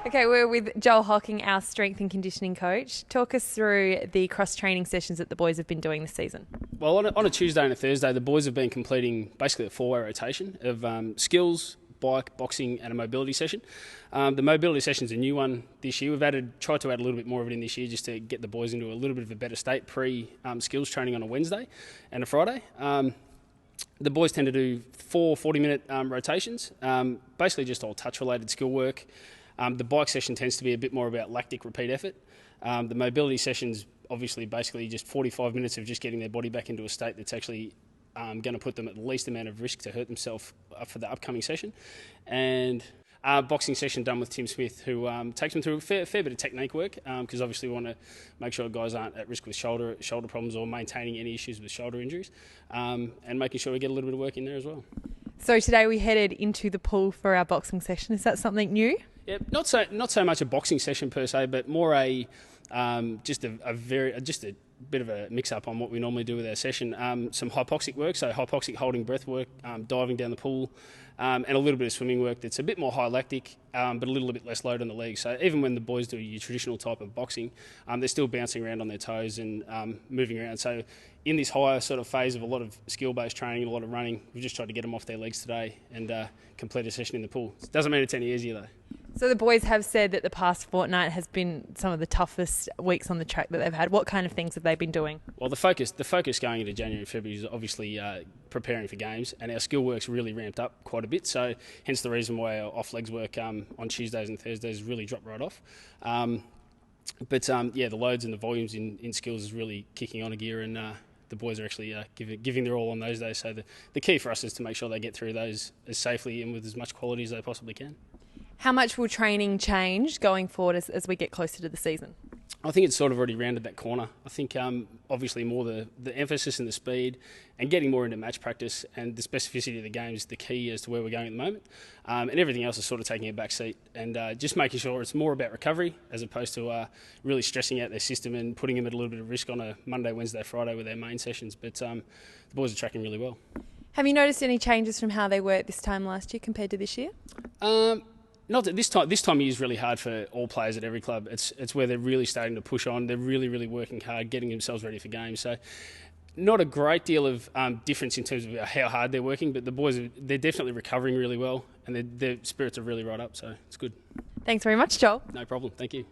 Okay, we're with Joel Hocking, our strength and conditioning coach. Talk us through the cross-training sessions that the boys have been doing this season. Well, on a Tuesday and a Thursday, the boys have been completing basically a four-way rotation of skills, bike, boxing and a mobility session. The mobility session's a new one this year. We've tried to add a little bit more of it in this year just to get the boys into a little bit of a better state pre-skills training on a Wednesday and a Friday. The boys tend to do 4 40-minute rotations, basically just all touch-related skill work. The bike session tends to be a bit more about lactic repeat effort. The mobility session's obviously basically just 45 minutes of just getting their body back into a state that's actually going to put them at the least amount of risk to hurt themselves for the upcoming session. And boxing session done with Tim Smith, who takes them through a fair bit of technique work, because obviously we want to make sure guys aren't at risk with shoulder problems or maintaining any issues with shoulder injuries, and making sure we get a little bit of work in there as well. So today we headed into the pool for our boxing session. Is that something new? Yeah, not so much a boxing session per se, but more just a bit of a mix-up on what we normally do with our session. Some hypoxic work, so hypoxic holding breath work, diving down the pool, and a little bit of swimming work that's a bit more high lactic, but a little bit less load on the legs. So even when the boys do your traditional type of boxing, they're still bouncing around on their toes and moving around. So in this higher sort of phase of a lot of skill-based training and a lot of running, we've just tried to get them off their legs today and complete a session in the pool. It doesn't mean it's any easier though. So the boys have said that the past fortnight has been some of the toughest weeks on the track that they've had. What kind of things have they been doing? Well, the focus going into January and February is obviously preparing for games, and our skill work's really ramped up quite a bit. So hence the reason why our off-legs work on Tuesdays and Thursdays really dropped right off. But the loads and the volumes in skills is really kicking on a gear, and the boys are actually giving their all on those days. So the key for us is to make sure they get through those as safely and with as much quality as they possibly can. How much will training change going forward as we get closer to the season? I think it's sort of already rounded that corner. I think obviously more the emphasis and the speed and getting more into match practice and the specificity of the game is the key as to where we're going at the moment. And everything else is sort of taking a back seat and just making sure it's more about recovery as opposed to really stressing out their system and putting them at a little bit of risk on a Monday, Wednesday, Friday with their main sessions. But the boys are tracking really well. Have you noticed any changes from how they were at this time last year compared to this year? Not that this time of year is really hard for all players at every club. It's where they're really starting to push on. They're really working hard, getting themselves ready for games. So not a great deal of difference in terms of how hard they're working, but the boys, they're definitely recovering really well and their spirits are really right up, so it's good. Thanks very much, Joel. No problem. Thank you.